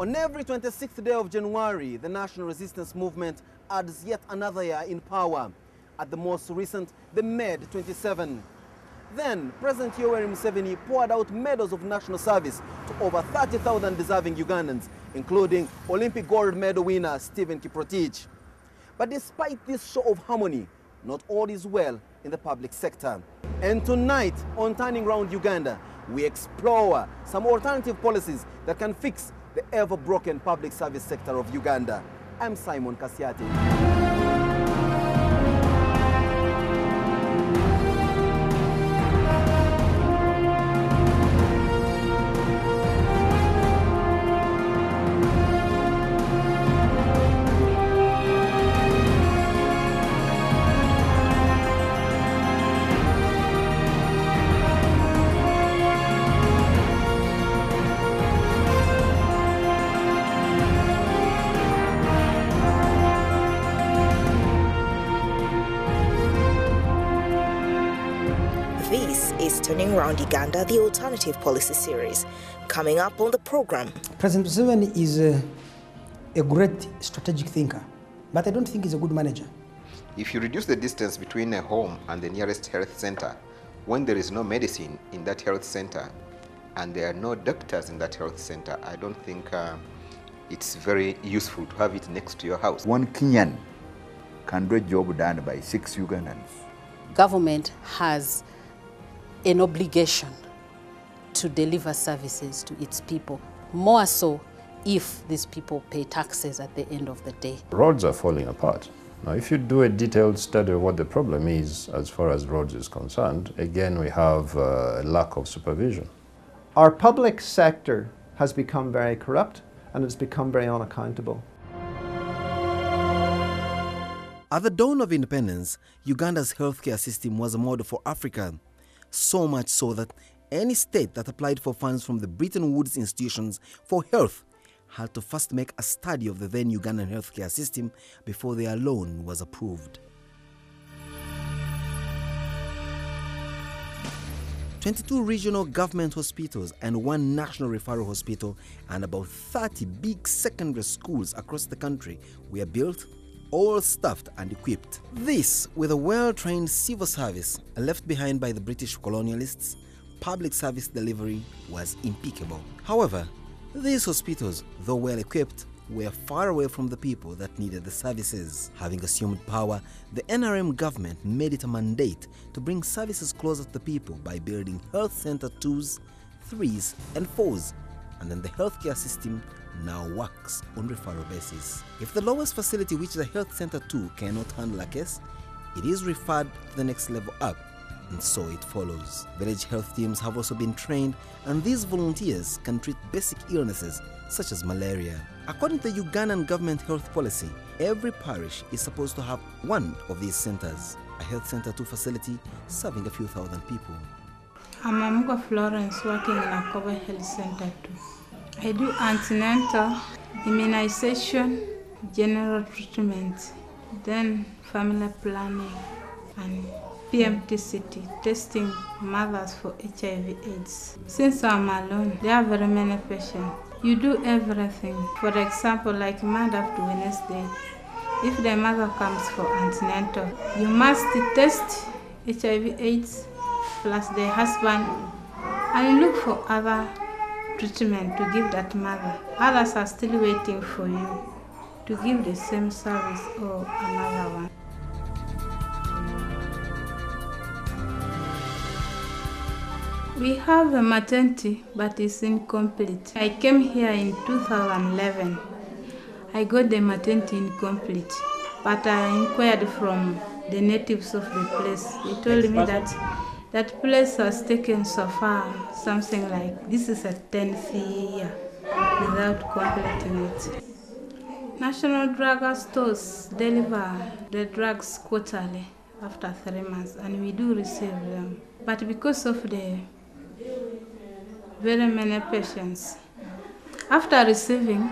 On every 26th day of January, the National Resistance Movement adds yet another year in power. At the most recent, the Med 27. Then, President Yoweri Museveni poured out medals of national service to over 30,000 deserving Ugandans, including Olympic gold medal winner Stephen Kiprotich. But despite this show of harmony, not all is well in the public sector. And tonight, on Turning Round Uganda, we explore some alternative policies that can fix the ever-broken public service sector of Uganda. I'm Simon Kasiati. This is Turning Around Uganda, the alternative policy series. Coming up on the program. President Museveni is a great strategic thinker, but I don't think he's a good manager. If you reduce the distance between a home and the nearest health center, when there is no medicine in that health center and there are no doctors in that health center, I don't think it's very useful to have it next to your house. One Kenyan can do a job done by 6 Ugandans. Government has an obligation to deliver services to its people, more so if these people pay taxes at the end of the day. Roads are falling apart. Now, if you do a detailed study of what the problem is as far as roads is concerned, again, we have a lack of supervision. Our public sector has become very corrupt and it's become very unaccountable. At the dawn of independence, Uganda's healthcare system was a model for Africa. So much so that any state that applied for funds from the Bretton Woods institutions for health had to first make a study of the then Ugandan healthcare system before their loan was approved. 22 regional government hospitals and 1 national referral hospital and about 30 big secondary schools across the country were built, all staffed and equipped. This, with a well-trained civil service left behind by the British colonialists, public service delivery was impeccable. However, these hospitals, though well-equipped, were far away from the people that needed the services. Having assumed power, the NRM government made it a mandate to bring services closer to the people by building health center 2s, 3s and 4s, and then the healthcare system now works on referral basis. If the lowest facility which the health center 2 cannot handle a case, it is referred to the next level up, and so it follows. Village health teams have also been trained, and these volunteers can treat basic illnesses such as malaria. According to the Ugandan government health policy, every parish is supposed to have 1 of these centers, a health center 2 facility serving a few thousand people. I'm Amuga Florence, working in Akoba Health Center 2. I do antenatal, immunization, general treatment, then family planning and PMTCT, testing mothers for HIV/AIDS. Since I'm alone, there are very many patients. You do everything. For example, like Monday to Wednesday, if the mother comes for antenatal, you must test HIV/AIDS plus the husband and look for other treatment to give that mother. Others are still waiting for you to give the same service or another one. We have a maternity, but it's incomplete. I came here in 2011. I got the maternity incomplete, but I inquired from the natives of the place. They told me that that place has taken so far, something like this is a 10th year without completing it. National drug stores deliver the drugs quarterly after 3 months, and we do receive them. But because of the very many patients, after receiving,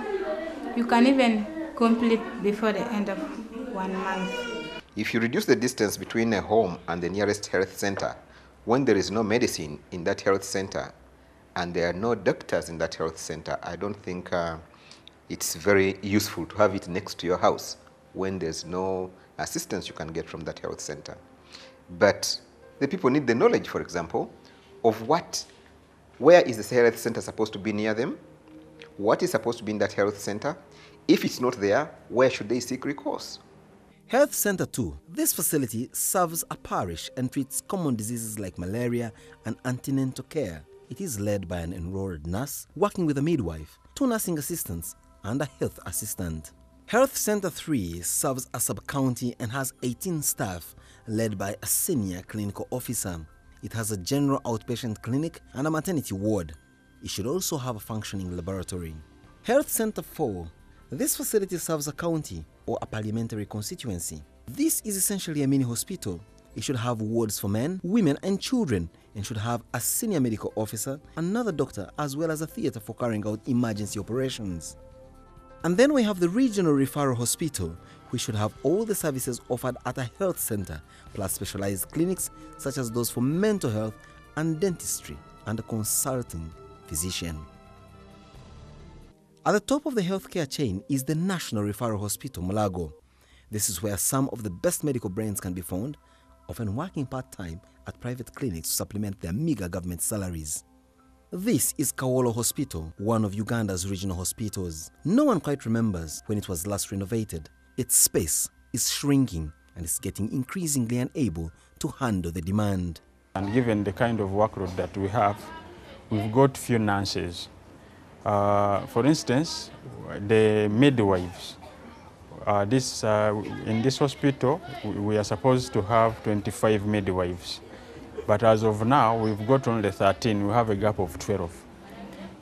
you can even complete before the end of 1 month. If you reduce the distance between a home and the nearest health center, when there is no medicine in that health center and there are no doctors in that health center, I don't think it's very useful to have it next to your house when there's no assistance you can get from that health center. But the people need the knowledge, for example, of where is the health center supposed to be near them? What is supposed to be in that health center? If it's not there, where should they seek recourse? Health Center 2. This facility serves a parish and treats common diseases like malaria and antenatal care. It is led by an enrolled nurse working with a midwife, 2 nursing assistants, and a health assistant. Health Center 3 serves a sub-county and has 18 staff led by a senior clinical officer. It has a general outpatient clinic and a maternity ward. It should also have a functioning laboratory. Health Center 4. This facility serves a county or a parliamentary constituency. This is essentially a mini hospital. It should have wards for men, women and children, and should have a senior medical officer, another doctor, as well as a theatre for carrying out emergency operations. And then we have the regional referral hospital, which should have all the services offered at a health center, plus specialized clinics such as those for mental health and dentistry, and a consulting physician. At the top of the healthcare chain is the National Referral Hospital, Mulago. This is where some of the best medical brains can be found, often working part-time at private clinics to supplement their meager government salaries. This is Kawolo Hospital, one of Uganda's regional hospitals. No one quite remembers when it was last renovated. Its space is shrinking and is getting increasingly unable to handle the demand. And given the kind of workload that we have, we've got few nurses. For instance, the midwives. In this hospital, we are supposed to have 25 midwives. But as of now, we've got only 13. We have a gap of 12.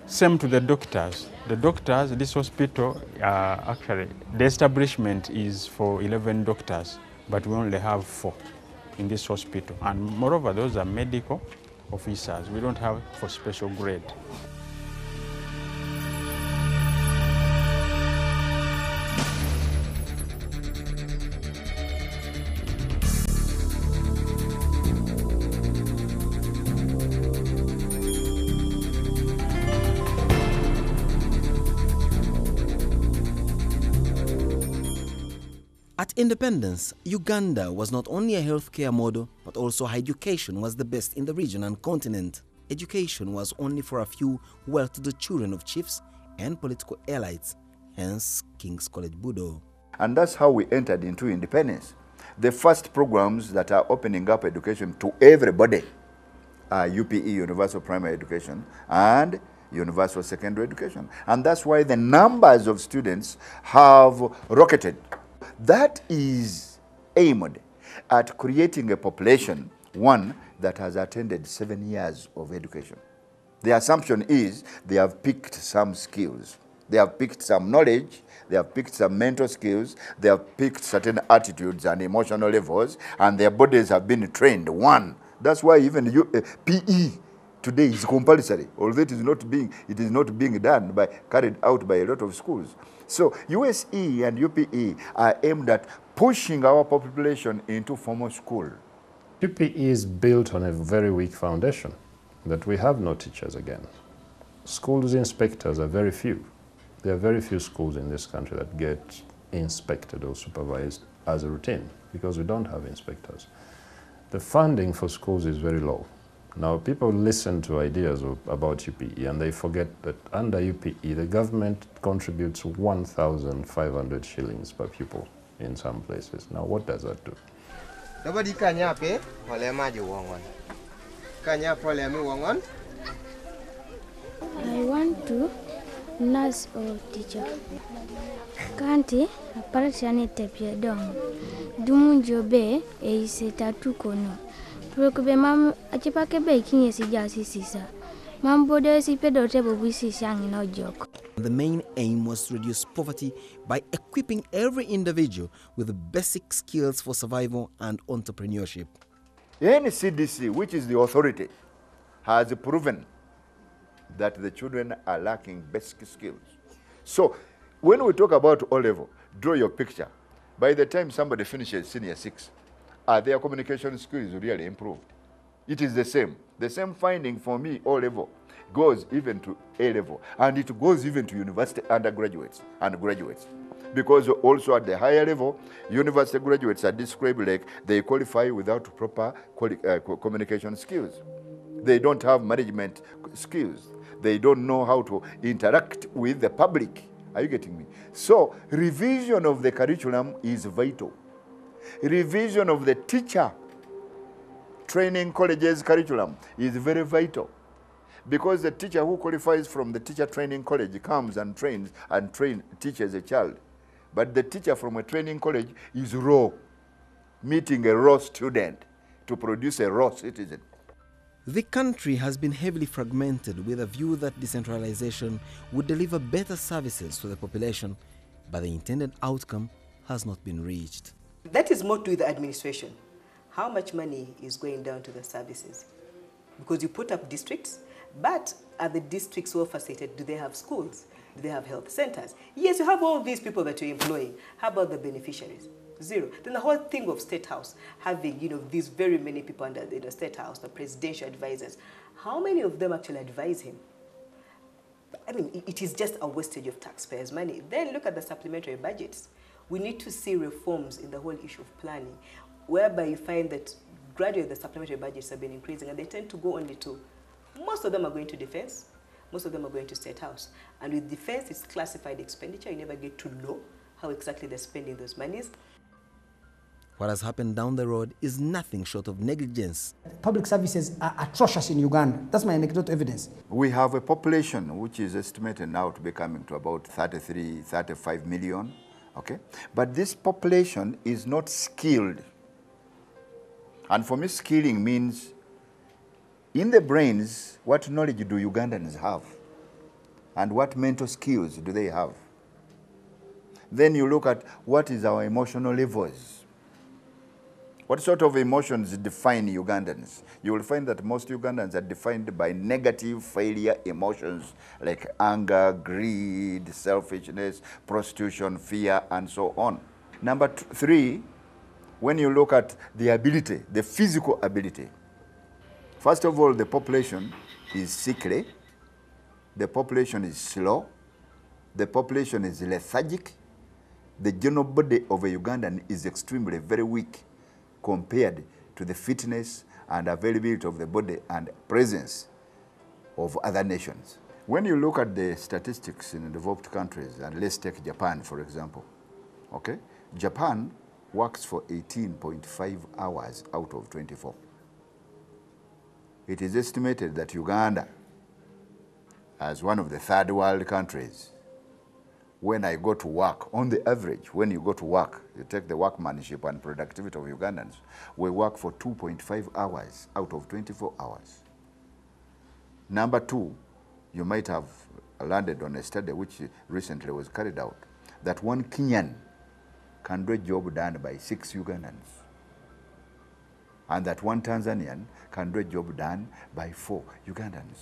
Same to the doctors. The doctors, this hospital, actually, the establishment is for 11 doctors, but we only have 4 in this hospital. And moreover, those are medical officers. We don't have for special grade. At independence, Uganda was not only a healthcare model, but also education was the best in the region and continent. Education was only for a few well-to-do children of chiefs and political elites, hence King's College Budo. And that's how we entered into independence. The first programs that are opening up education to everybody are UPE, Universal Primary Education, and Universal Secondary Education. And that's why the numbers of students have rocketed. That is aimed at creating a population, one, that has attended 7 years of education. The assumption is they have picked some skills. They have picked some knowledge, they have picked some mental skills, they have picked certain attitudes and emotional levels, and their bodies have been trained. One, that's why even PE today is compulsory, although it is not being done carried out by a lot of schools. So USE and UPE are aimed at pushing our population into formal school. UPE is built on a very weak foundation, that we have no teachers again. Schools inspectors are very few. There are very few schools in this country that get inspected or supervised as a routine, because we don't have inspectors. The funding for schools is very low. Now, people listen to ideas about UPE and they forget that under UPE, the government contributes 1,500 shillings per pupil in some places. Now, what does that do? I want to nurse or teacher. Kanti aparashani tepye dong. Dumunjo be e setatu kono. Prokube mam achipake be kinye sijasi sisa. Mam bodo si pedo tebo bisi shangi no joke. The main aim was to reduce poverty by equipping every individual with the basic skills for survival and entrepreneurship. NCDC, which is the authority, has proven that the children are lacking basic skills. So when we talk about O-level, draw your picture. By the time somebody finishes senior 6, are their communication skills really improved? It is the same. The same finding for me, O level, goes even to A level, and it goes even to university undergraduates and graduates. Because also at the higher level, university graduates are described like they qualify without proper communication skills. They don't have management skills. They don't know how to interact with the public. Are you getting me? So revision of the curriculum is vital. Revision of the teacher training colleges curriculum is very vital, because the teacher who qualifies from the teacher training college comes and teaches a child. But the teacher from a training college is raw, meeting a raw student to produce a raw citizen. The country has been heavily fragmented with a view that decentralization would deliver better services to the population, but the intended outcome has not been reached. That is more to the administration. How much money is going down to the services? Because you put up districts, but are the districts well facilitated? Do they have schools? Do they have health centers? Yes, you have all these people that you're employing. How about the beneficiaries? Zero. Then the whole thing of State House, having these very many people under the State House, the presidential advisors, how many of them actually advise him? I mean, it is just a wastage of taxpayers' money. Then look at the supplementary budgets. We need to see reforms in the whole issue of planning, whereby you find that gradually the supplementary budgets have been increasing, and they tend to go only to, most of them are going to defense, most of them are going to State House. And with defense, it's classified expenditure. You never get to know how exactly they're spending those monies. What has happened down the road is nothing short of negligence. Public services are atrocious in Uganda. That's my anecdotal evidence. We have a population which is estimated now to be coming to about 33, 35 million, okay? But this population is not skilled. And for me, skilling means in the brains, what knowledge do Ugandans have? And what mental skills do they have? Then you look at what is our emotional levels. What sort of emotions define Ugandans? You will find that most Ugandans are defined by negative failure emotions like anger, greed, selfishness, prostitution, fear, and so on. Number 3, when you look at the ability, the physical ability, first of all, the population is sickly, the population is slow, the population is lethargic, the general body of a Ugandan is extremely very weak compared to the fitness and availability of the body and presence of other nations. When you look at the statistics in developed countries, and let's take Japan, for example, okay? Japan works for 18.5 hours out of 24. It is estimated that Uganda, as one of the third world countries, when I go to work, on the average, when you go to work, you take the workmanship and productivity of Ugandans, we work for 2.5 hours out of 24 hours. Number 2, you might have landed on a study which recently was carried out, that one Kenyan can do a job done by 6 Ugandans, and that one Tanzanian can do a job done by 4 Ugandans.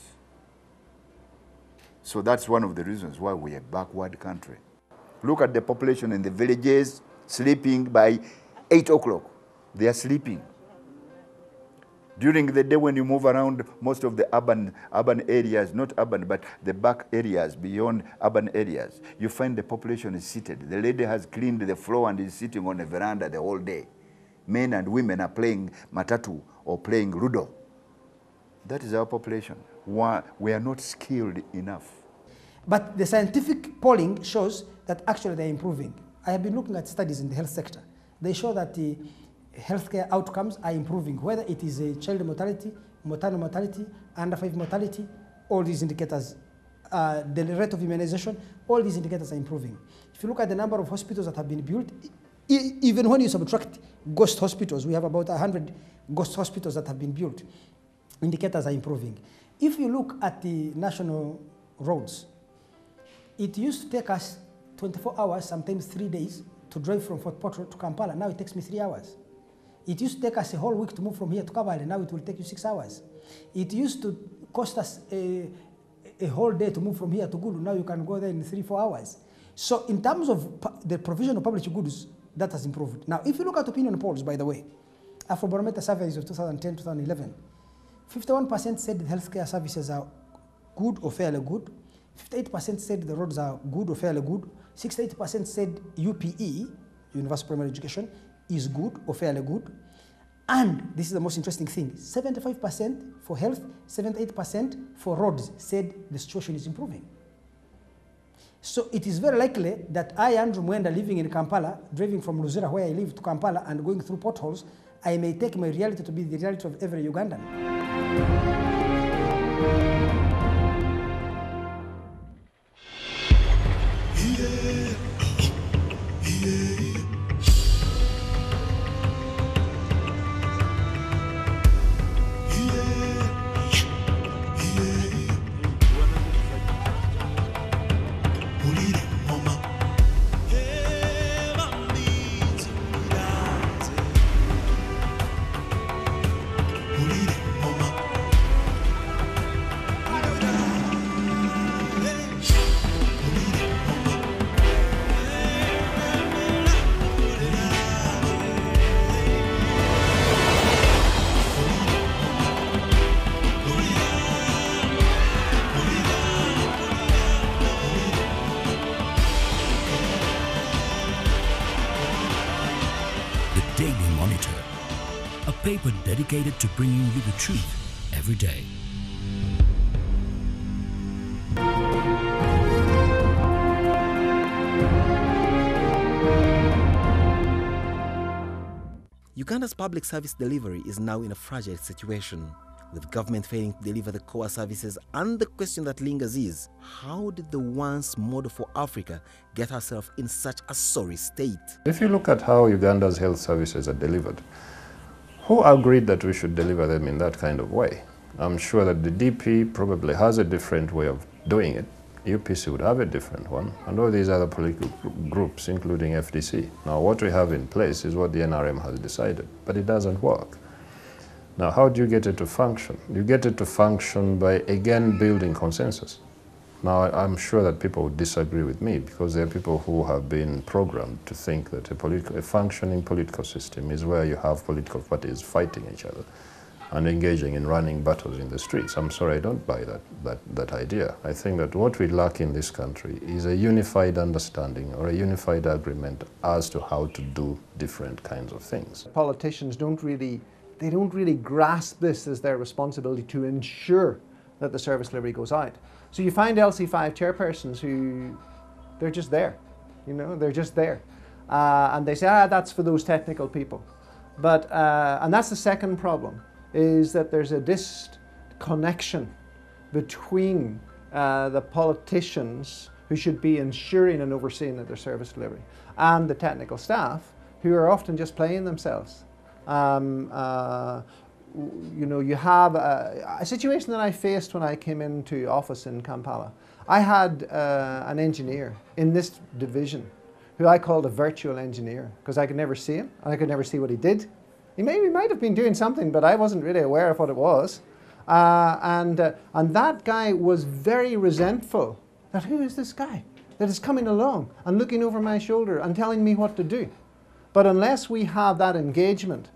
So that's one of the reasons why we're a backward country. Look at the population in the villages sleeping by 8 o'clock. They are sleeping. During the day when you move around most of the urban areas, not urban, but the back areas, beyond urban areas, you find the population is seated. The lady has cleaned the floor and is sitting on a veranda the whole day. Men and women are playing matatu or playing ludo. That is our population. We are not skilled enough. But the scientific polling shows that actually they're improving. I have been looking at studies in the health sector. They show that the healthcare outcomes are improving, whether it is a child mortality, maternal mortality, under 5 mortality, all these indicators, the rate of immunization, all these indicators are improving. If you look at the number of hospitals that have been built, even when you subtract ghost hospitals, we have about 100 ghost hospitals that have been built. Indicators are improving. If you look at the national roads, it used to take us 24 hours, sometimes 3 days, to drive from Fort Portal to Kampala. Now it takes me 3 hours. It used to take us a whole week to move from here to Kabale. Now it will take you 6 hours. It used to cost us a whole day to move from here to Gulu. Now you can go there in 3-4 hours. So in terms of the provision of public goods, that has improved. Now, if you look at opinion polls, by the way, Afrobarometer surveys of 2010-2011, 51% said the healthcare services are good or fairly good. 58% said the roads are good or fairly good. 68% said UPE, Universal Primary Education, is good or fairly good. And this is the most interesting thing, 75% for health, 78% for roads said the situation is improving. So it is very likely that I, Andrew Mwenda, living in Kampala, driving from Luzira where I live to Kampala and going through potholes, I may take my reality to be the reality of every Ugandan. A paper dedicated to bringing you the truth every day. Uganda's public service delivery is now in a fragile situation, with government failing to deliver the core services, and the question that lingers is, how did the once model for Africa get herself in such a sorry state? If you look at how Uganda's health services are delivered, who agreed that we should deliver them in that kind of way? I'm sure that the DP probably has a different way of doing it. UPC would have a different one, and all these other political groups, including FDC. Now, what we have in place is what the NRM has decided, but it doesn't work. Now, how do you get it to function? You get it to function by, again, building consensus. Now, I'm sure that people would disagree with me, because there are people who have been programmed to think that a functioning political system is where you have political parties fighting each other and engaging in running battles in the streets. I'm sorry, I don't buy that idea. I think that what we lack in this country is a unified understanding or a unified agreement as to how to do different kinds of things. Politicians don't really grasp this as their responsibility to ensure that the service delivery goes out. So you find LC5 chairpersons who, they're just there, you know, they're just there. And they say, that's for those technical people. But, and that's the second problem, is that there's a disconnection between the politicians who should be ensuring and overseeing that their service delivery and the technical staff who are often just playing themselves. You know, you have a situation that I faced when I came into office in Kampala. I had an engineer in this division who I called a virtual engineer, because I could never see him and I could never see what he did. He might have been doing something, but I wasn't really aware of what it was. And that guy was very resentful that who is this guy that is coming along and looking over my shoulder and telling me what to do? But unless we have that engagement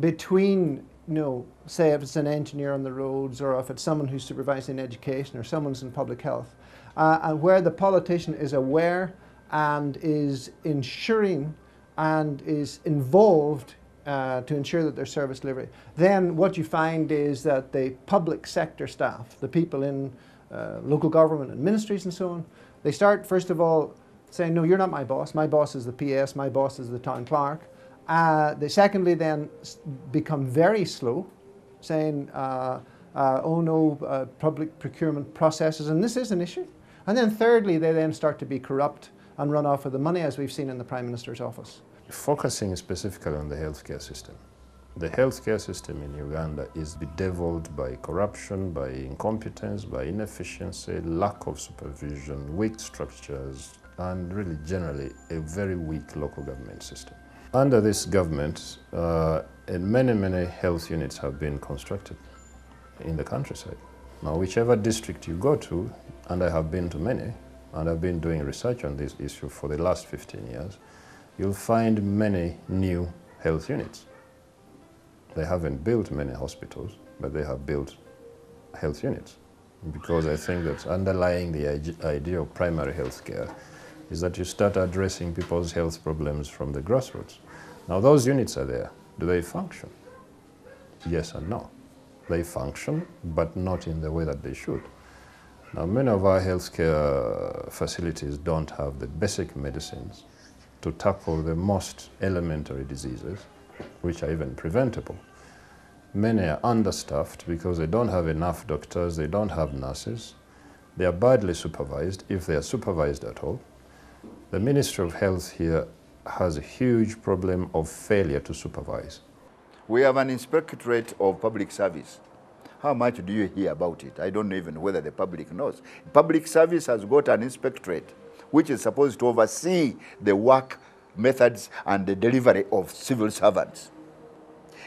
between, you know, say if it's an engineer on the roads or if it's someone who's supervising education or someone's in public health, and where the politician is aware and is ensuring and is involved to ensure that there's service delivery, then what you find is that the public sector staff, the people in local government and ministries and so on, they start first of all saying, no, you're not my boss is the PS, my boss is the town clerk. They secondly then become very slow, saying, oh no, public procurement processes, and this is an issue. And then thirdly, they then start to be corrupt and run off with the money, as we've seen in the Prime Minister's office. Focusing specifically on the healthcare system. The healthcare system in Uganda is bedeviled by corruption, by incompetence, by inefficiency, lack of supervision, weak structures, and really generally a very weak local government system. Under this government, many health units have been constructed in the countryside. Now, whichever district you go to, and I have been to many, and I've been doing research on this issue for the last 15 years, you'll find many new health units. They haven't built many hospitals, but they have built health units. Because I think that underlying the idea of primary health care is that you start addressing people's health problems from the grassroots. Now those units are there. Do they function? Yes and no. They function, but not in the way that they should. Now many of our healthcare facilities don't have the basic medicines to tackle the most elementary diseases, which are even preventable. Many are understaffed because they don't have enough doctors, they don't have nurses. They are badly supervised, if they are supervised at all. The Ministry of Health here has a huge problem of failure to supervise. We have an inspectorate of public service. How much do you hear about it? I don't know even whether the public knows. Public service has got an inspectorate which is supposed to oversee the work methods and the delivery of civil servants.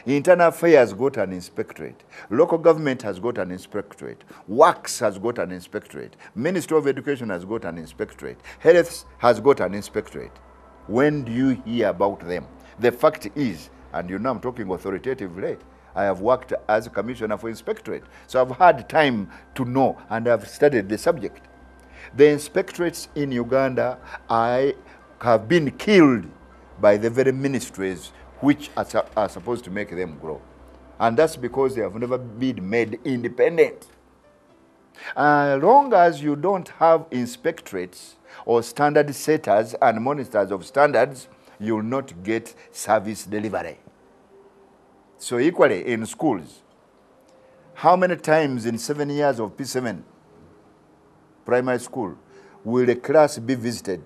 Internal Affairs got an inspectorate. Local government has got an inspectorate. Works has got an inspectorate. Ministry of Education has got an inspectorate. Health has got an inspectorate. When do you hear about them? The fact is, and you know I'm talking authoritatively, I have worked as a commissioner for inspectorate, so I've had time to know and I've studied the subject. The inspectorates in Uganda have been killed by the very ministries which are supposed to make them grow. And that's because they have never been made independent. As long as you don't have inspectorates or standard setters and monitors of standards, you will not get service delivery. So equally in schools, how many times in 7 years of P7 primary school will a class be visited?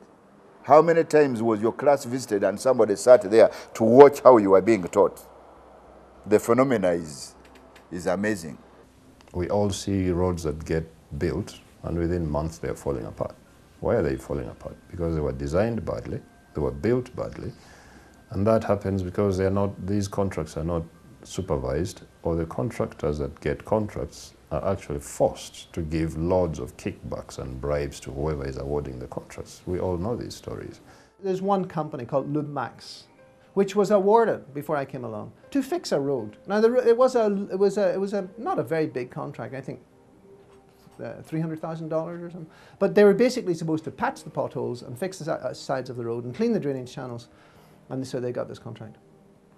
How many times was your class visited and somebody sat there to watch how you are being taught? The phenomena is amazing. We all see roads that get built and within months they are falling apart. Why are they falling apart? Because they were designed badly, they were built badly, and that happens because these contracts are not supervised, or the contractors that get contracts are actually forced to give loads of kickbacks and bribes to whoever is awarding the contracts. We all know these stories. There's one company called Max, which was awarded before I came along to fix a road. Now it was not a very big contract. I think $300,000 or something. But they were basically supposed to patch the potholes and fix the sides of the road and clean the drainage channels, and so they got this contract.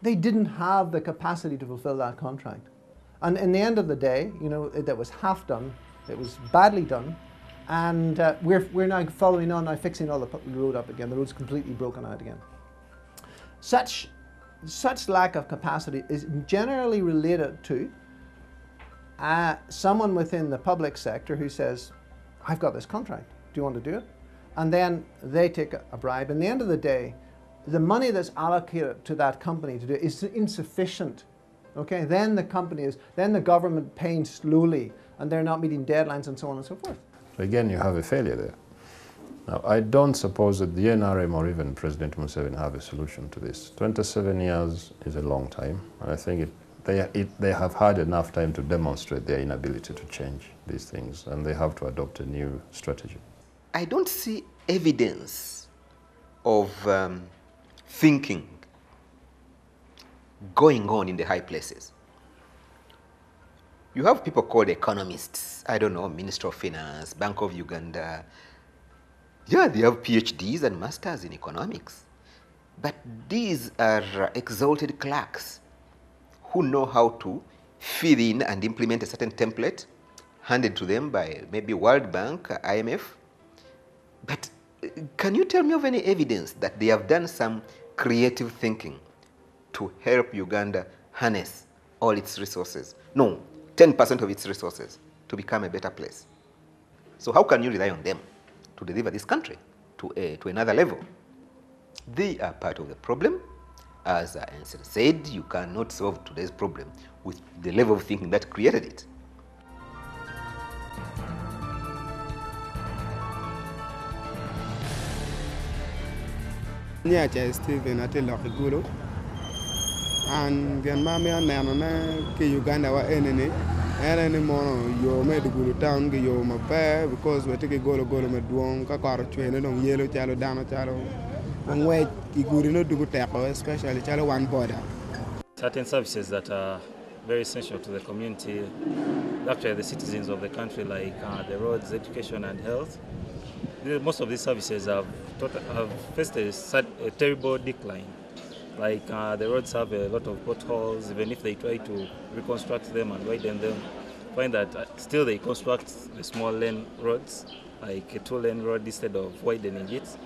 They didn't have the capacity to fulfill that contract. And in the end of the day, you know, that was half done, it was badly done, and we're now following on, now fixing all the road up again. The road's completely broken out again. Such lack of capacity is generally related to someone within the public sector who says, I've got this contract, do you want to do it? And then they take a bribe. In the end of the day, the money that's allocated to that company to do it is insufficient. Okay, then the government paying slowly, and they're not meeting deadlines and so on and so forth. Again, you have a failure there. Now, I don't suppose that the NRM or even President Museveni have a solution to this. 27 years is a long time, and I think they have had enough time to demonstrate their inability to change these things, and they have to adopt a new strategy. I don't see evidence of thinking going on in the high places. You have people called economists, I don't know, Minister of Finance, Bank of Uganda. Yeah, they have PhDs and masters in economics. But these are exalted clerks who know how to fill in and implement a certain template handed to them by maybe World Bank, IMF. But can you tell me of any evidence that they have done some creative thinking to help Uganda harness all its resources? No, 10% of its resources to become a better place. So how can you rely on them to deliver this country to another level? They are part of the problem. As Ansel said, you cannot solve today's problem with the level of thinking that created it. Stephen and Uganda mono yo medugulu town ge yo mabe because we take golo me duong ka kar chwene no yelo chalo dano chalo ngwe iguri no dugu teko especially chalo one border. Certain services that are very essential to the community, actually the citizens of the country, like the roads, education and health. Most of these services have faced a terrible decline. Like the roads have a lot of potholes. Even if they try to reconstruct them and widen them, find that still they construct the small lane roads, like a 2-lane road instead of widening it.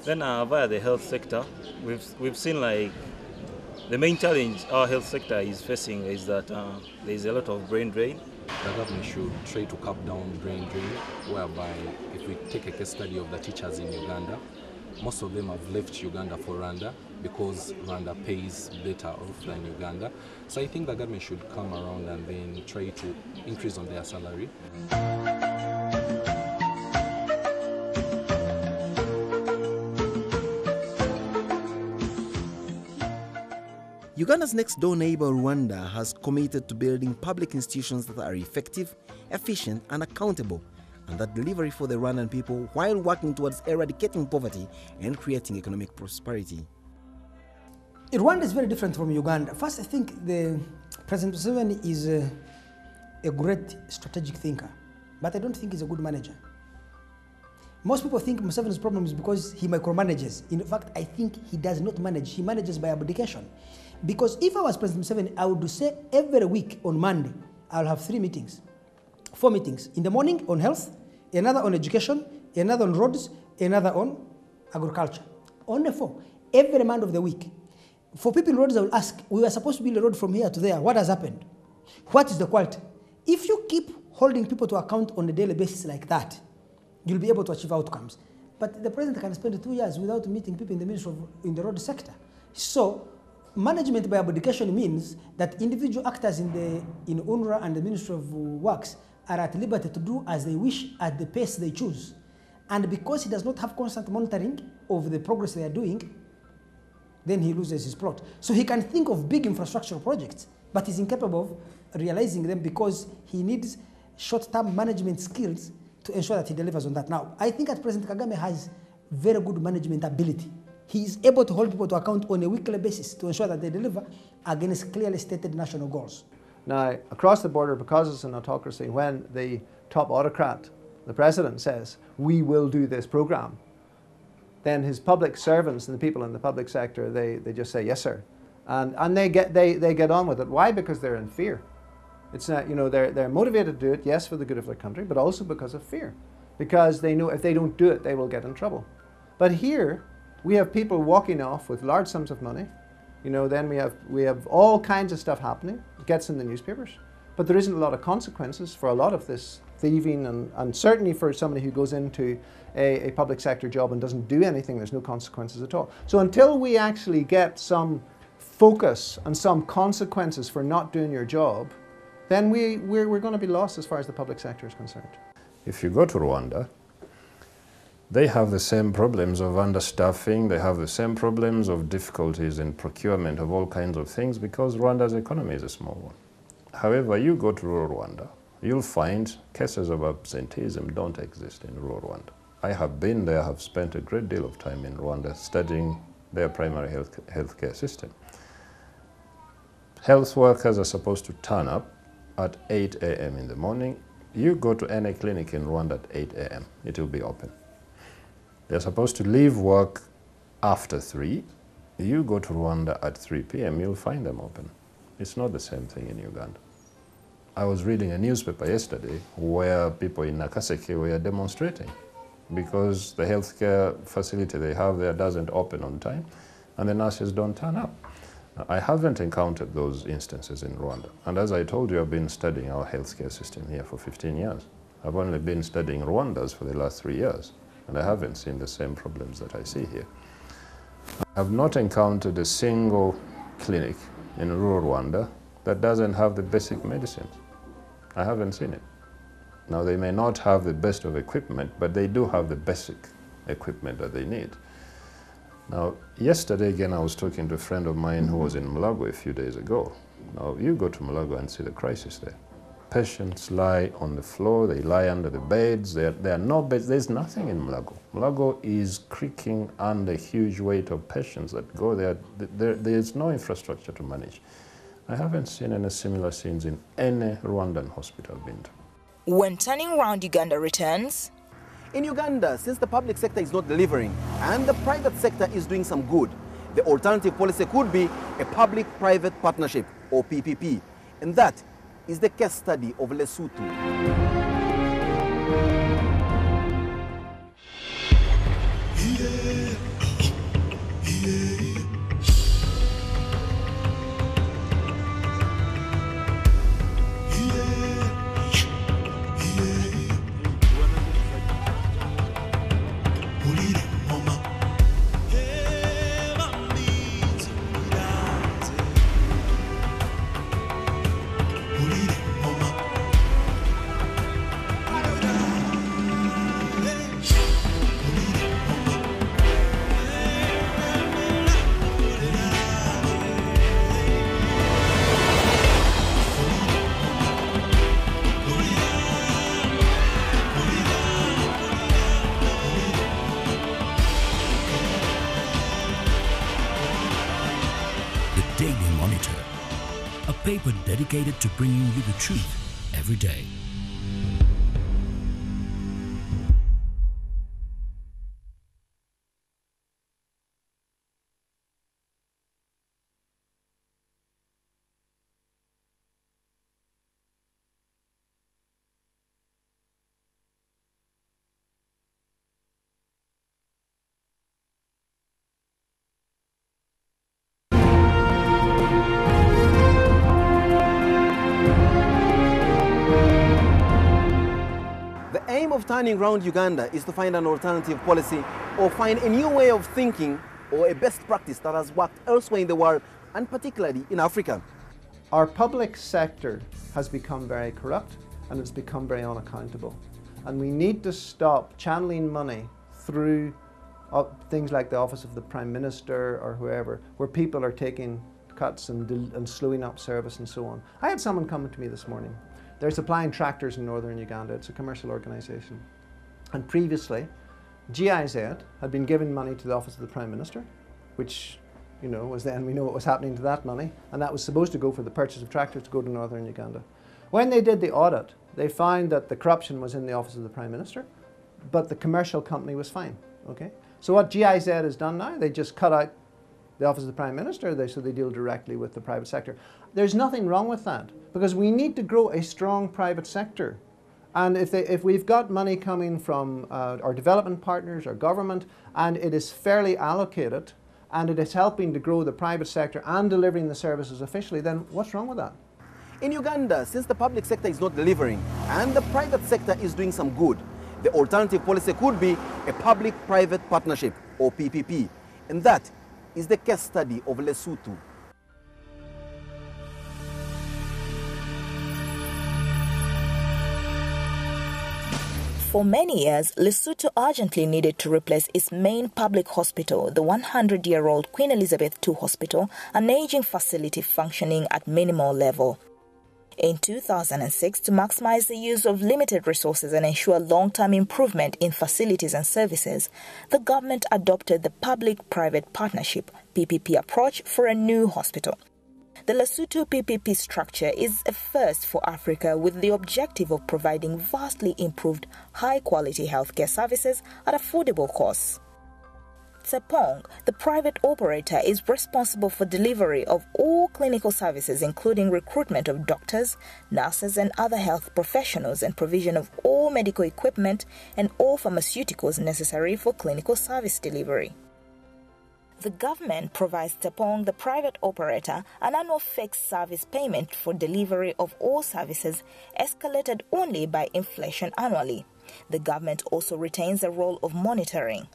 Then via the health sector, we've seen like the main challenge our health sector is facing is that there is a lot of brain drain. The government should try to cut down brain drain, whereby if we take a case study of the teachers in Uganda, most of them have left Uganda for Rwanda because Rwanda pays better off than Uganda. So I think the government should come around and then try to increase on their salary. Uganda's next door neighbor, Rwanda, has committed to building public institutions that are effective, efficient, and accountable, and that delivery for the Rwandan people while working towards eradicating poverty and creating economic prosperity. Rwanda is very different from Uganda. First, I think President Museveni is a great strategic thinker, but I don't think he's a good manager. Most people think Museveni's problem is because he micromanages. In fact, I think he does not manage. He manages by abdication. Because if I was President Museveni, I would say every week on Monday, I'll have 4 meetings. In the morning on health, another on education, another on roads, another on agriculture. Only 4, every month of the week. For people in roads, I will ask, we were supposed to build a road from here to there. What has happened? What is the quality? If you keep holding people to account on a daily basis like that, you'll be able to achieve outcomes. But the president can spend 2 years without meeting people in the road sector. So management by abdication means that individual actors in UNRWA and the Ministry of Works are at liberty to do as they wish at the pace they choose. And because he does not have constant monitoring of the progress they are doing, then he loses his plot. So he can think of big infrastructural projects, but he's incapable of realizing them because he needs short-term management skills to ensure that he delivers on that. Now, I think that President Kagame has very good management ability. He is able to hold people to account on a weekly basis to ensure that they deliver against clearly stated national goals. Now, across the border, because it's an autocracy, when the top autocrat, the president, says, we will do this program, then his public servants and the people in the public sector, they just say, yes, sir. And they get on with it. Why? Because they're in fear. It's not, you know, they're motivated to do it, yes, for the good of their country, but also because of fear. Because they know if they don't do it, they will get in trouble. But here, we have people walking off with large sums of money. You know, then we have all kinds of stuff happening. It gets in the newspapers. But there isn't a lot of consequences for a lot of this thieving, and certainly for somebody who goes into a public sector job and doesn't do anything, there's no consequences at all. So until we actually get some focus and some consequences for not doing your job, then we're going to be lost as far as the public sector is concerned. If you go to Rwanda, they have the same problems of understaffing, they have the same problems of difficulties in procurement of all kinds of things because Rwanda's economy is a small one. However, you go to rural Rwanda, you'll find cases of absenteeism don't exist in rural Rwanda. I have been there, have spent a great deal of time in Rwanda studying their primary healthcare system. Health workers are supposed to turn up at 8 a.m. in the morning. You go to any clinic in Rwanda at 8 a.m., it will be open. They're supposed to leave work after 3. You go to Rwanda at 3 p.m., you'll find them open. It's not the same thing in Uganda. I was reading a newspaper yesterday where people in Nakaseke were demonstrating because the healthcare facility they have there doesn't open on time and the nurses don't turn up. I haven't encountered those instances in Rwanda. And as I told you, I've been studying our healthcare system here for 15 years. I've only been studying Rwanda's for the last 3 years. And I haven't seen the same problems that I see here. I have not encountered a single clinic in rural Rwanda that doesn't have the basic medicines. I haven't seen it. Now, they may not have the best of equipment, but they do have the basic equipment that they need. Now, yesterday again, I was talking to a friend of mine who was in Mulago a few days ago. Now, you go to Mulago and see the crisis there. Patients lie on the floor, they lie under the beds, there are no beds, there's nothing in Mulago. Mulago is creaking under a huge weight of patients that go there. There's no infrastructure to manage. I haven't seen any similar scenes in any Rwandan hospital I've been to. When Turning Round Uganda returns. In Uganda, since the public sector is not delivering and the private sector is doing some good, the alternative policy could be a public-private partnership, or PPP. And that is the case study of Lesotho. A paper dedicated to bringing you the truth every day. The aim of Turning Round Uganda is to find an alternative policy or find a new way of thinking or a best practice that has worked elsewhere in the world and particularly in Africa. Our public sector has become very corrupt and it's become very unaccountable. And we need to stop channeling money through things like the Office of the Prime Minister or whoever, where people are taking cuts and slowing up service and so on. I had someone coming to me this morning. They're supplying tractors in northern Uganda. It's a commercial organisation. And previously, GIZ had been giving money to the Office of the Prime Minister, which, you know, was then, we know what was happening to that money, and that was supposed to go for the purchase of tractors to go to northern Uganda. When they did the audit, they found that the corruption was in the Office of the Prime Minister, but the commercial company was fine, okay? So what GIZ has done now, they just cut out the Office of the Prime Minister, so they deal directly with the private sector. There's nothing wrong with that, because we need to grow a strong private sector. And if we've got money coming from our development partners, our government, and it is fairly allocated, and it is helping to grow the private sector and delivering the services officially, then what's wrong with that? In Uganda, since the public sector is not delivering and the private sector is doing some good, the alternative policy could be a public-private partnership, or PPP. And that is the case study of Lesotho. For many years, Lesotho urgently needed to replace its main public hospital, the 100-year-old Queen Elizabeth II Hospital, an aging facility functioning at minimal level. In 2006, to maximize the use of limited resources and ensure long-term improvement in facilities and services, the government adopted the Public-Private Partnership (PPP) approach for a new hospital. The Lesotho PPP structure is a first for Africa, with the objective of providing vastly improved, high-quality healthcare services at affordable costs. Tsepong, the private operator, is responsible for delivery of all clinical services, including recruitment of doctors, nurses, and other health professionals, and provision of all medical equipment and all pharmaceuticals necessary for clinical service delivery. The government provides Tsepong, the private operator, an annual fixed service payment for delivery of all services, escalated only by inflation annually. The government also retains the role of monitoring.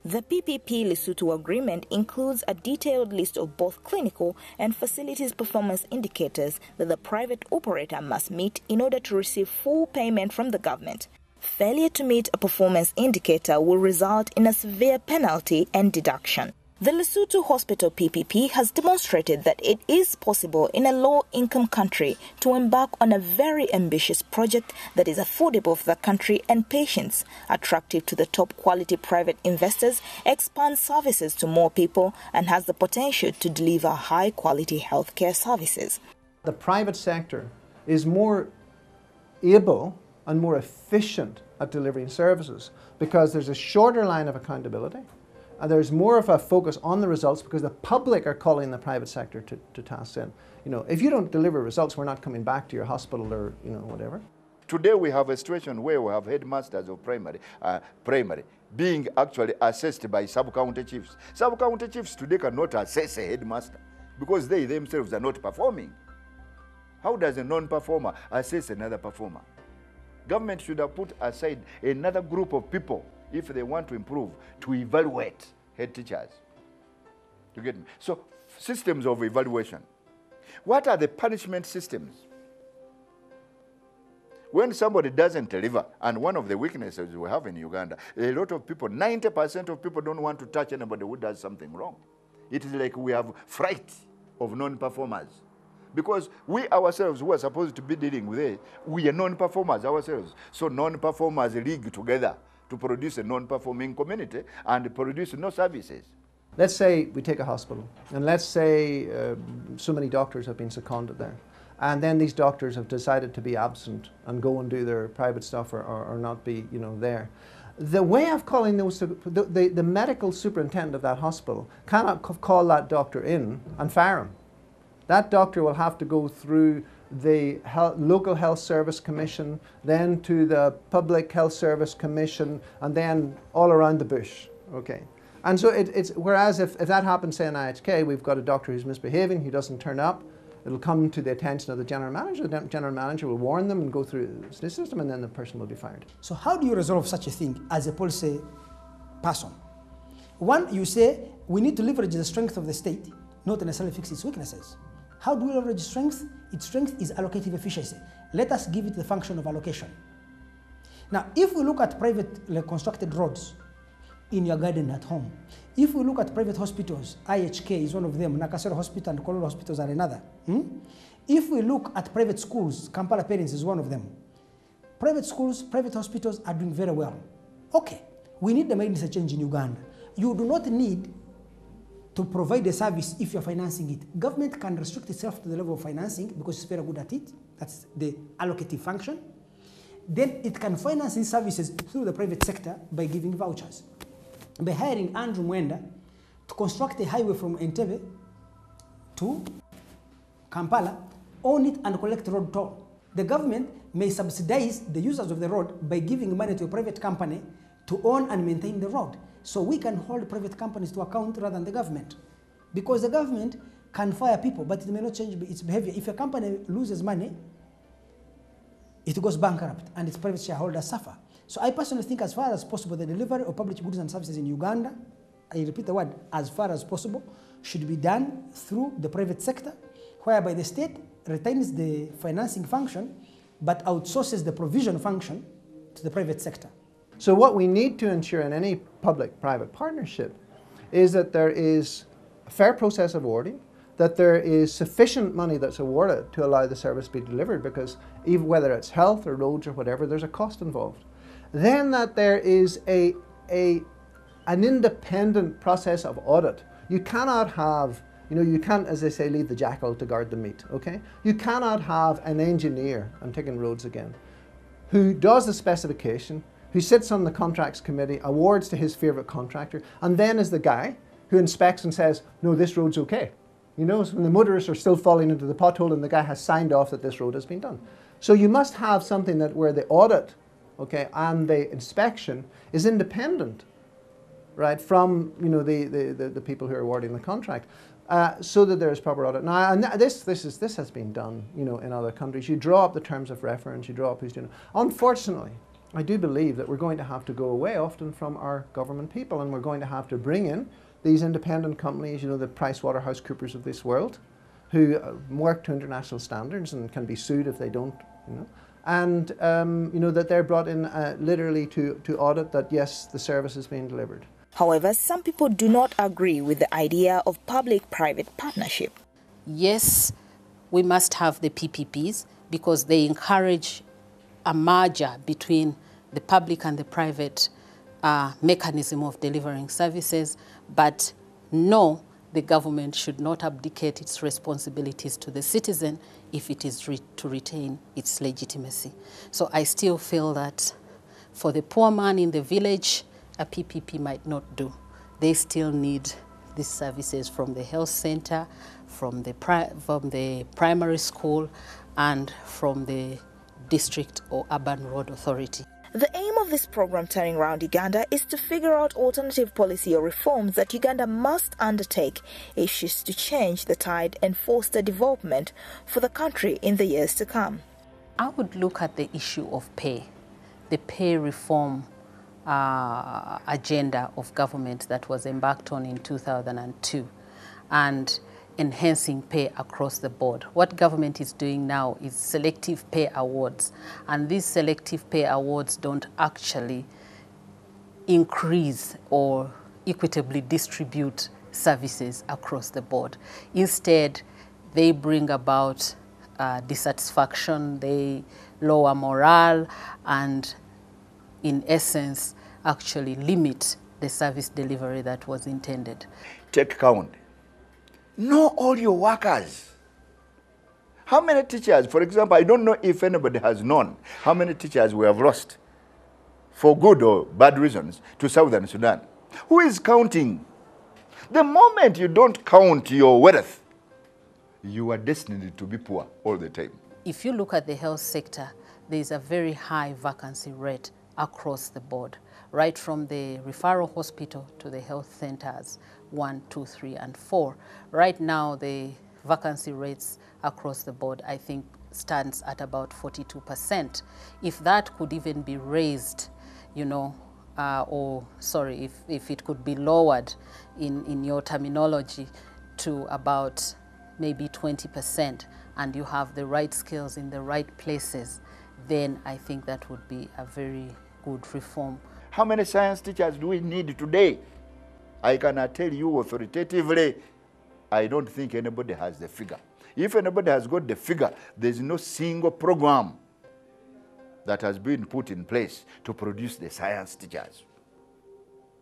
The PPP Lesotho agreement includes a detailed list of both clinical and facilities performance indicators that the private operator must meet in order to receive full payment from the government. Failure to meet a performance indicator will result in a severe penalty and deduction. The Lesotho Hospital PPP has demonstrated that it is possible in a low-income country to embark on a very ambitious project that is affordable for the country and patients, attractive to the top-quality private investors, expands services to more people, and has the potential to deliver high-quality healthcare services. The private sector is more able and more efficient at delivering services because there's a shorter line of accountability. And there's more of a focus on the results because the public are calling the private sector to tasks in. You know, if you don't deliver results, we're not coming back to your hospital or, you know, whatever. Today we have a situation where we have headmasters of primary being actually assessed by sub-county chiefs. Sub-county chiefs today cannot assess a headmaster because they themselves are not performing. How does a non-performer assess another performer? Government should have put aside another group of people if they want to improve, to evaluate head teachers. You get me? So, systems of evaluation. What are the punishment systems? When somebody doesn't deliver, and one of the weaknesses we have in Uganda, a lot of people, 90% of people don't want to touch anybody who does something wrong. It is like we have fright of non-performers. Because we ourselves who are supposed to be dealing with it, we are non-performers ourselves. So non-performers league together to produce a non-performing community and produce no services. Let's say we take a hospital, and let's say so many doctors have been seconded there. And then these doctors have decided to be absent and go and do their private stuff or not be, you know, there. The way of calling those, the medical superintendent of that hospital cannot call that doctor in and fire him. That doctor will have to go through the local health service commission, then to the public health service commission, and then all around the bush. Okay, and so it's whereas if that happens, say in IHK, we've got a doctor who's misbehaving, he doesn't turn up, it'll come to the attention of the general manager. The general manager will warn them and go through the system, and then the person will be fired. So how do you resolve such a thing as a policy person? One, you say we need to leverage the strength of the state, not necessarily fix its weaknesses. How do we leverage strength? Its strength is allocative efficiency. Let us give it the function of allocation. Now, if we look at privately constructed roads in your garden at home, if we look at private hospitals, IHK is one of them, Nakasero Hospital and Kololo Hospitals are another. If we look at private schools, Kampala Parents is one of them. Private schools, private hospitals are doing very well. Okay, we need to make this a change in Uganda. You do not need to provide a service if you're financing it. Government can restrict itself to the level of financing because it's very good at it. That's the allocative function. Then it can finance these services through the private sector by giving vouchers. By hiring Andrew Mwenda to construct a highway from Entebbe to Kampala, own it and collect road toll. The government may subsidize the users of the road by giving money to a private company to own and maintain the road. So we can hold private companies to account rather than the government. Because the government can fire people, but it may not change its behavior. If a company loses money, it goes bankrupt and its private shareholders suffer. So I personally think as far as possible, the delivery of public goods and services in Uganda, I repeat the word, as far as possible, should be done through the private sector, whereby the state retains the financing function, but outsources the provision function to the private sector. So what we need to ensure in any public-private partnership is that there is a fair process of awarding, that there is sufficient money that's awarded to allow the service to be delivered, because even whether it's health or roads or whatever, there's a cost involved. Then that there is an independent process of audit. You cannot have, you can't, as they say, leave the jackal to guard the meat, okay? You cannot have an engineer, I'm taking roads again, who does the specification, who sits on the contracts committee, awards to his favourite contractor, and then is the guy who inspects and says, no, this road's okay. So when the motorists are still falling into the pothole and the guy has signed off that this road has been done. So you must have something that where the audit, okay, and the inspection is independent, right, from the people who are awarding the contract, so that there is proper audit. Now, and this has been done, in other countries. You draw up the terms of reference, you draw up who's doing it. Unfortunately, I do believe that we're going to have to go away often from our government people, and we're going to have to bring in these independent companies, the PricewaterhouseCoopers of this world, who work to international standards and can be sued if they don't, and that they're brought in literally to audit that, yes, the service is being delivered. However, some people do not agree with the idea of public-private partnership. Yes, we must have the PPPs because they encourage a merger between the public and the private mechanism of delivering services, but no, the government should not abdicate its responsibilities to the citizen if it is to retain its legitimacy. So I still feel that for the poor man in the village, a PPP might not do. They still need these services from the health center, from the primary school, and from the district or urban road authority. The aim of this program, Turning Around Uganda, is to figure out alternative policy or reforms that Uganda must undertake if she's to change the tide and foster development for the country in the years to come. I would look at the issue of pay, the pay reform agenda of government that was embarked on in 2002, and enhancing pay across the board. What government is doing now is selective pay awards, and these selective pay awards don't actually increase or equitably distribute services across the board. Instead, they bring about dissatisfaction, they lower morale, and in essence, actually limit the service delivery that was intended. Take count. Know all your workers. How many teachers, for example, I don't know if anybody has known how many teachers we have lost for good or bad reasons to Southern Sudan. Who is counting? The moment you don't count your wealth, you are destined to be poor all the time. If you look at the health sector, there is a very high vacancy rate across the board, right from the referral hospital to the health centers 1, 2, 3, and 4. Right now, the vacancy rates across the board, I think, stands at about 42%. If that could even be raised, you know, if it could be lowered in your terminology to about maybe 20%, and you have the right skills in the right places, then I think that would be a very good reform. How many science teachers do we need today? I cannot tell you authoritatively. I don't think anybody has the figure. If anybody has got the figure, there's no single program that has been put in place to produce the science teachers.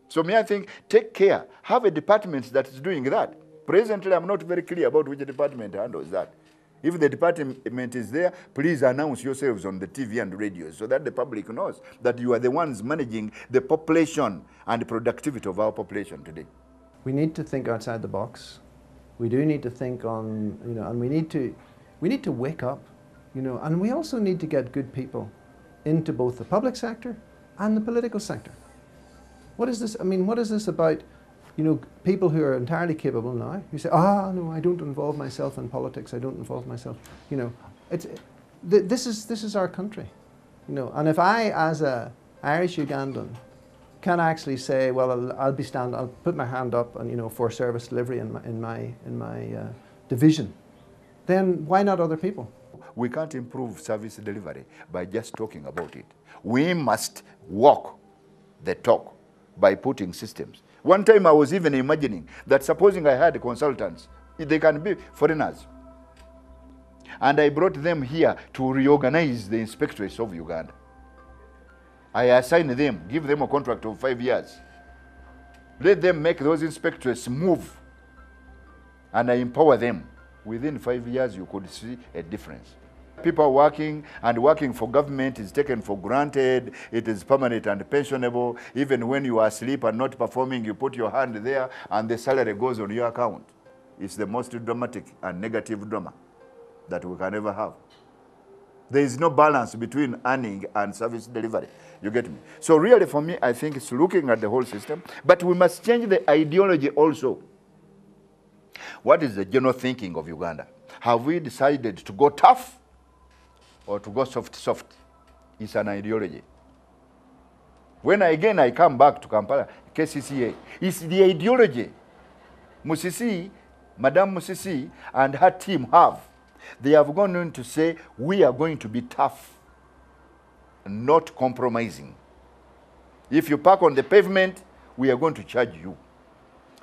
So I think, take care. Have a department that is doing that. Presently, I'm not very clear about which department handles that. If the department is there, please announce yourselves on the TV and radio so that the public knows that you are the ones managing the population and the productivity of our population today. We need to think outside the box. We do need to think on, and we need to wake up, and we also need to get good people into both the public sector and the political sector. What is this? I mean, what is this about? People who are entirely capable now, who say, no, I don't involve myself in politics, I don't involve myself, this is our country, and if I, as a Irish Ugandan, can actually say, well, I'll put my hand up and, for service delivery in my division, then why not other people? We can't improve service delivery by just talking about it. We must walk the talk by putting systems. One time I was even imagining that supposing I had consultants, they can be foreigners. And I brought them here to reorganize the inspectorates of Uganda. I assign them, give them a contract of 5 years. Let them make those inspectorates move. And I empower them. Within 5 years, you could see a difference. People working for government is taken for granted. It is permanent and pensionable. Even when you are asleep and not performing, you put your hand there and the salary goes on your account. It's the most dramatic and negative drama that we can ever have. There is no balance between earning and service delivery. You get me? So really for me, I think it's looking at the whole system, but we must change the ideology also. What is the general thinking of Uganda? Have we decided to go tough or to go soft? It's an ideology. When I come back to Kampala, KCCA, it's the ideology Madame Musisi and her team have. They have gone on to say, we are going to be tough, not compromising. If you park on the pavement, we are going to charge you.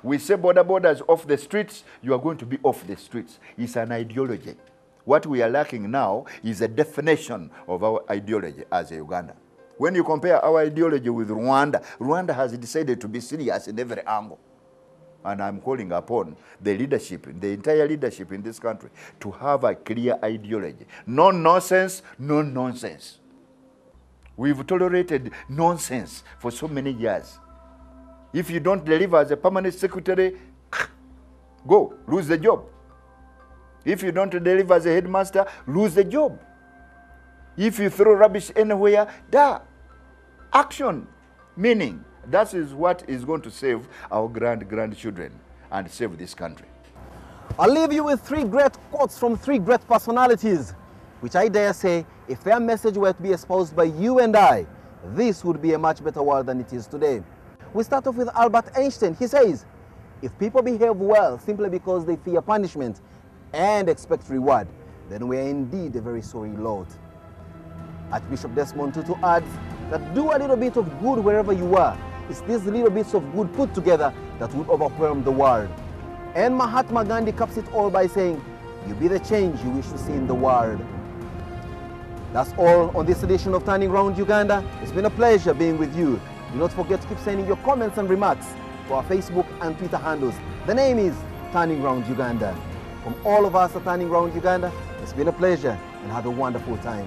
We say border borders off the streets, you are going to be off the streets. It's an ideology. What we are lacking now is a definition of our ideology as a Uganda. When you compare our ideology with Rwanda, Rwanda has decided to be serious in every angle. And I'm calling upon the leadership, the entire leadership in this country, to have a clear ideology. No nonsense, no nonsense. We've tolerated nonsense for so many years. If you don't deliver as a permanent secretary, go, lose the job. If you don't deliver as a headmaster, lose the job. If you throw rubbish anywhere, action, meaning. That is what is going to save our grandchildren and save this country. I'll leave you with 3 great quotes from 3 great personalities, which I dare say, if their message were to be espoused by you and I, this would be a much better world than it is today. We start off with Albert Einstein. He says, if people behave well simply because they fear punishment and expect reward, then we are indeed a very sorry lot. Archbishop Desmond Tutu adds that do a little bit of good wherever you are. It's these little bits of good put together that would overwhelm the world. And Mahatma Gandhi caps it all by saying, you be the change you wish to see in the world. That's all on this edition of Turning Round Uganda. It's been a pleasure being with you. Do not forget to keep sending your comments and remarks to our Facebook and Twitter handles. The name is Turning Round Uganda. From all of us at Turning Round Uganda, it's been a pleasure and have a wonderful time.